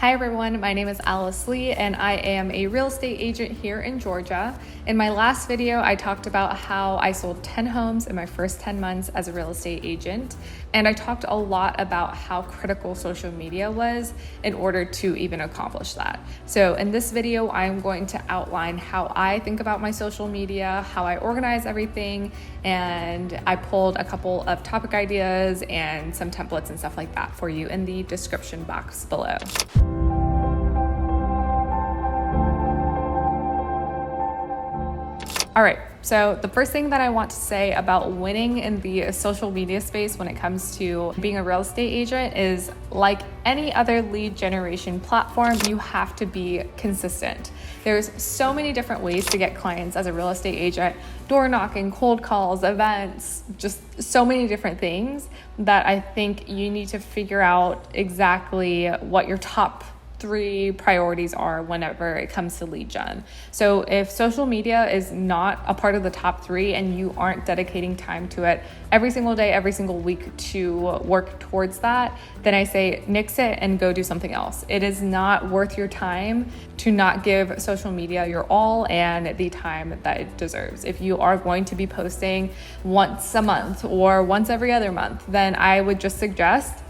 Hi everyone, my name is Alice Lee and I am a real estate agent here in Georgia. In my last video, I talked about how I sold 10 homes in my first 10 months as a real estate agent. And I talked a lot about how critical social media was in order to even accomplish that. So in this video, I'm going to outline how I think about my social media, how I organize everything, and I pulled a couple of topic ideas and some templates and stuff like that for you in the description box below. All right, so the first thing that I want to say about winning in the social media space when it comes to being a real estate agent is, like any other lead generation platform, you have to be consistent. There's so many different ways to get clients as a real estate agent: door knocking, cold calls, events, just so many different things that I think you need to figure out exactly what your top 3 priorities are whenever it comes to lead gen. So if social media is not a part of the top 3 and you aren't dedicating time to it every single day, every single week to work towards that, then I say nix it and go do something else. It is not worth your time to not give social media your all and the time that it deserves. If you are going to be posting once a month or once every other month, then I would just suggest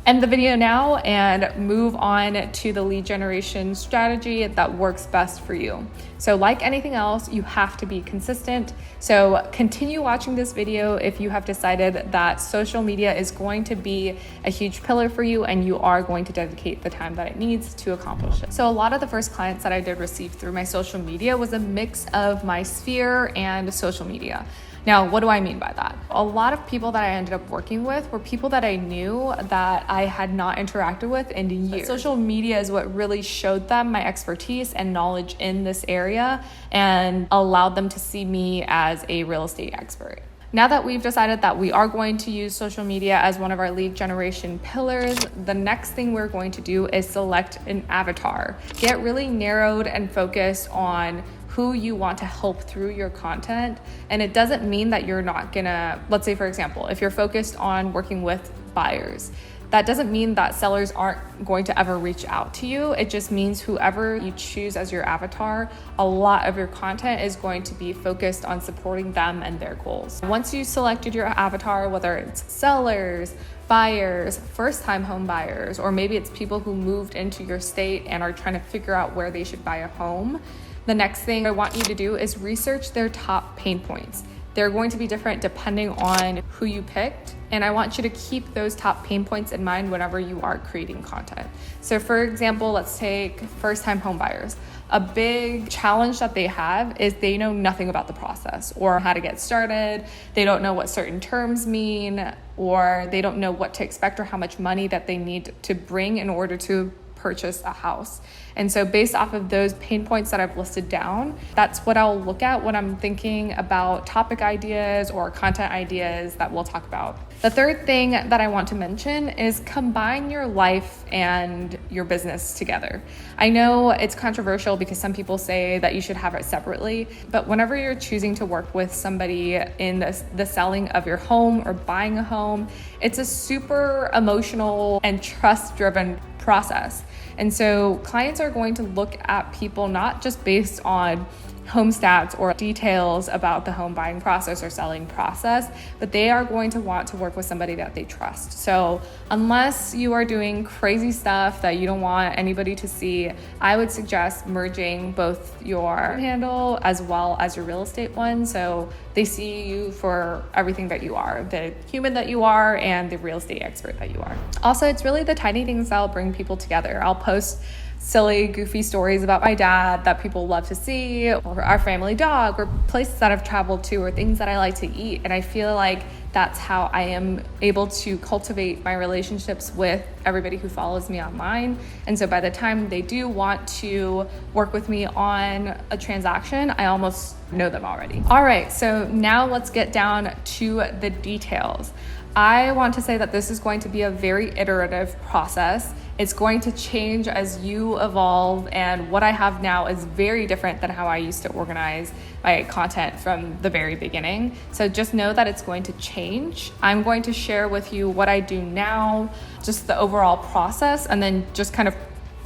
end the video now and move on to the lead generation strategy that works best for you. So like anything else, you have to be consistent. So continue watching this video if you have decided that social media is going to be a huge pillar for you and you are going to dedicate the time that it needs to accomplish it. So a lot of the first clients that I did receive through my social media was a mix of my sphere and social media. Now, what do I mean by that? A lot of people that I ended up working with were people that I knew that I had not interacted with in years. Social media is what really showed them my expertise and knowledge in this area and allowed them to see me as a real estate expert. Now that we've decided that we are going to use social media as one of our lead generation pillars, the next thing we're going to do is select an avatar. Get really narrowed and focused on who you want to help through your content. And it doesn't mean that you're not gonna, let's say for example, if you're focused on working with buyers, that doesn't mean that sellers aren't going to ever reach out to you. It just means whoever you choose as your avatar, a lot of your content is going to be focused on supporting them and their goals. Once you selected your avatar, whether it's sellers, buyers, first-time home buyers, or maybe it's people who moved into your state and are trying to figure out where they should buy a home, the next thing I want you to do is research their top pain points. They're going to be different depending on who you picked, and I want you to keep those top pain points in mind whenever you are creating content. So for example, let's take first-time home buyers. A big challenge that they have is they know nothing about the process or how to get started. They don't know what certain terms mean, or they don't know what to expect or how much money that they need to bring in order to purchase a house. And so based off of those pain points that I've listed down, that's what I'll look at when I'm thinking about topic ideas or content ideas that we'll talk about. The third thing that I want to mention is combine your life and your business together. I know it's controversial because some people say that you should have it separately, but whenever you're choosing to work with somebody in the selling of your home or buying a home, it's a super emotional and trust-driven process. And so clients are going to look at people not just based on home stats or details about the home buying process or selling process, but they are going to want to work with somebody that they trust. So unless you are doing crazy stuff that you don't want anybody to see, I would suggest merging both your handle as well as your real estate one, so they see you for everything that you are, the human that you are and the real estate expert that you are. Also, it's really the tiny things that'll bring people together. I'll post silly, goofy stories about my dad that people love to see, or our family dog, or places that I've traveled to, or things that I like to eat. And I feel like that's how I am able to cultivate my relationships with everybody who follows me online. And so by the time they do want to work with me on a transaction, I almost know them already. All right, so now let's get down to the details. I want to say that this is going to be a very iterative process. It's going to change as you evolve, and what I have now is very different than how I used to organize my content from the very beginning. So just know that it's going to change. I'm going to share with you what I do now, just the overall process, and then just kind of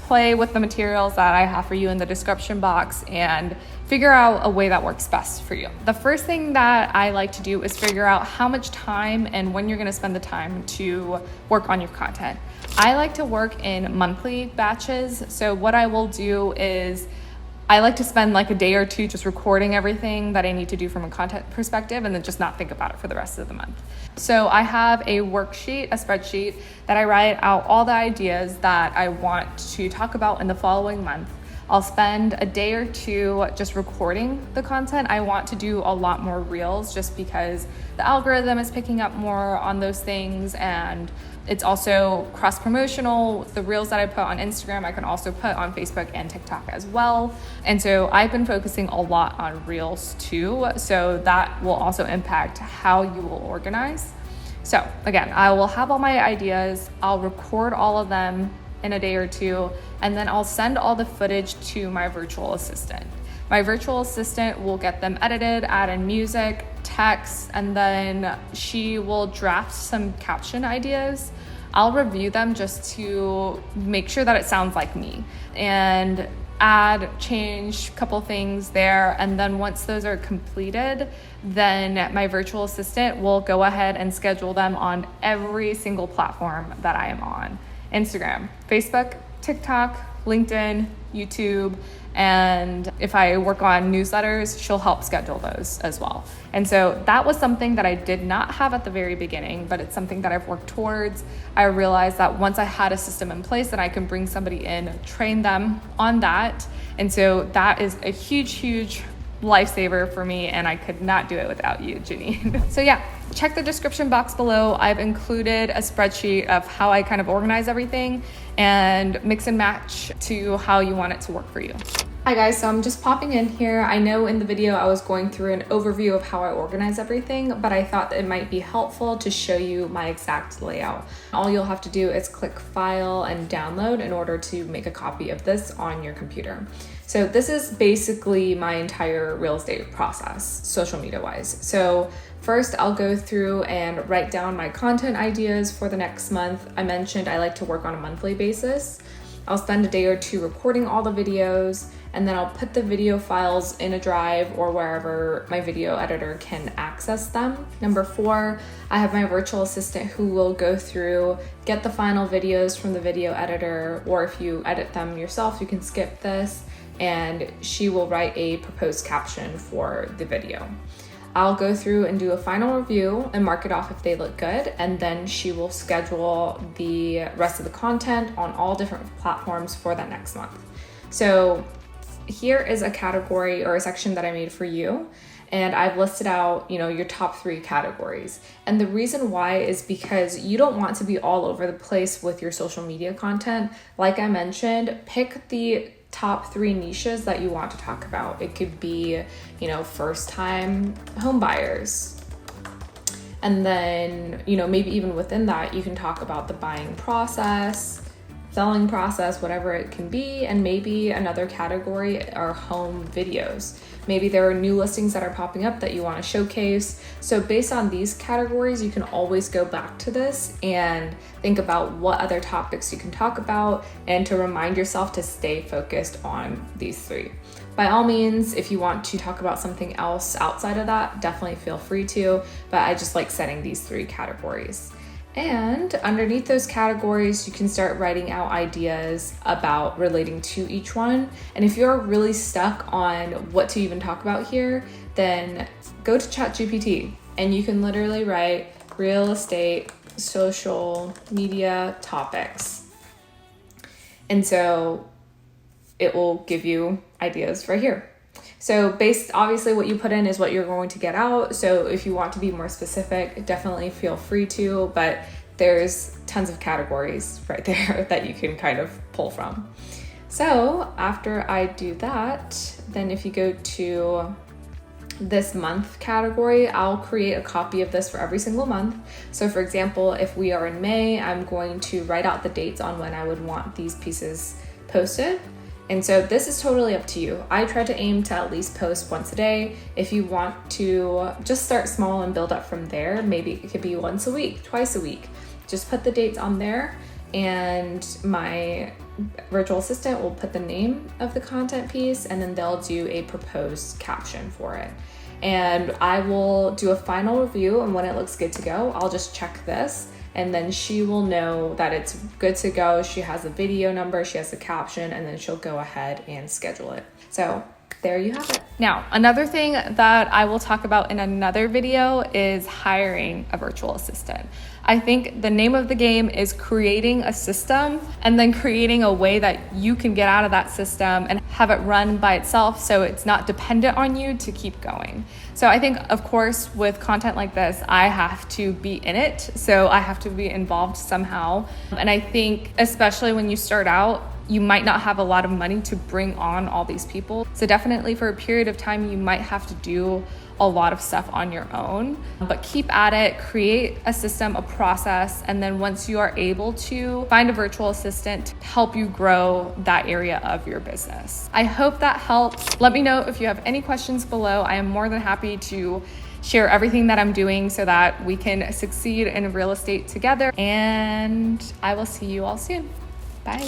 play with the materials that I have for you in the description box and figure out a way that works best for you. The first thing that I like to do is figure out how much time and when you're gonna spend the time to work on your content. I like to work in monthly batches. So what I will do is I like to spend like a day or two just recording everything that I need to do from a content perspective and then just not think about it for the rest of the month. So I have a worksheet, a spreadsheet that I write out all the ideas that I want to talk about in the following month. I'll spend a day or two just recording the content. I want to do a lot more reels just because the algorithm is picking up more on those things, and it's also cross-promotional. The reels that I put on Instagram, I can also put on Facebook and TikTok as well. And so I've been focusing a lot on reels too. So that will also impact how you will organize. So again, I will have all my ideas. I'll record all of them in a day or two, and then I'll send all the footage to my virtual assistant. My virtual assistant will get them edited, add in music, text, and then she will draft some caption ideas. I'll review them just to make sure that it sounds like me and add, change a couple things there. And then once those are completed, then my virtual assistant will go ahead and schedule them on every single platform that I am on. Instagram, Facebook, TikTok, LinkedIn, YouTube, and if I work on newsletters, she'll help schedule those as well. And so that was something that I did not have at the very beginning, but it's something that I've worked towards. I realized that once I had a system in place, then I can bring somebody in, train them on that. And so that is a huge lifesaver for me, and I could not do it without you, Janine. So yeah, check the description box below. I've included a spreadsheet of how I kind of organize everything and mix and match to how you want it to work for you. Hi guys, so I'm just popping in here. I know in the video I was going through an overview of how I organize everything, but I thought that it might be helpful to show you my exact layout. All you'll have to do is click File and Download in order to make a copy of this on your computer. So this is basically my entire real estate process, social media wise. So first I'll go through and write down my content ideas for the next month. I mentioned I like to work on a monthly basis. I'll spend a day or two recording all the videos, and then I'll put the video files in a drive or wherever my video editor can access them. Number 4, I have my virtual assistant who will go through, get the final videos from the video editor, or if you edit them yourself, you can skip this, and she will write a proposed caption for the video. I'll go through and do a final review and mark it off if they look good, and then she will schedule the rest of the content on all different platforms for that next month. So here is a category or a section that I made for you, and I've listed out, your top 3 categories. And the reason why is because you don't want to be all over the place with your social media content. Like I mentioned, pick the top 3 niches that you want to talk about. It could be, first time home buyers. And then, maybe even within that, you can talk about the buying process, selling process, whatever it can be. And maybe another category are home videos. Maybe there are new listings that are popping up that you want to showcase. So based on these categories, you can always go back to this and think about what other topics you can talk about, and to remind yourself to stay focused on these 3. By all means, if you want to talk about something else outside of that, definitely feel free to, but I just like setting these 3 categories. And underneath those categories, you can start writing out ideas about relating to each one. And if you're really stuck on what to even talk about here, then go to ChatGPT and you can literally write real estate, social media topics. And so it will give you ideas right here. So obviously what you put in is what you're going to get out. So if you want to be more specific, definitely feel free to, but there's tons of categories right there that you can kind of pull from. So after I do that, then if you go to this month category, I'll create a copy of this for every single month. So for example, if we are in May, I'm going to write out the dates on when I would want these pieces posted. And so this is totally up to you. I try to aim to at least post once a day. If you want to just start small and build up from there, maybe it could be once a week, twice a week. Just put the dates on there, and my virtual assistant will put the name of the content piece, and then they'll do a proposed caption for it. And I will do a final review, and when it looks good to go, I'll just check this, and then she will know that it's good to go. She has a video number, she has a caption, and then she'll go ahead and schedule it. So there you have it. Now, another thing that I will talk about in another video is hiring a virtual assistant. I think the name of the game is creating a system and then creating a way that you can get out of that system and have it run by itself so it's not dependent on you to keep going. So I think, of course, with content like this, I have to be in it. So I have to be involved somehow. And I think especially when you start out, you might not have a lot of money to bring on all these people. So definitely for a period of time, you might have to do a lot of stuff on your own, but keep at it, create a system, a process, and then once you are able to, find a virtual assistant to help you grow that area of your business. I hope that helps. Let me know if you have any questions below. I am more than happy to share everything that I'm doing so that we can succeed in real estate together, and I will see you all soon. Bye.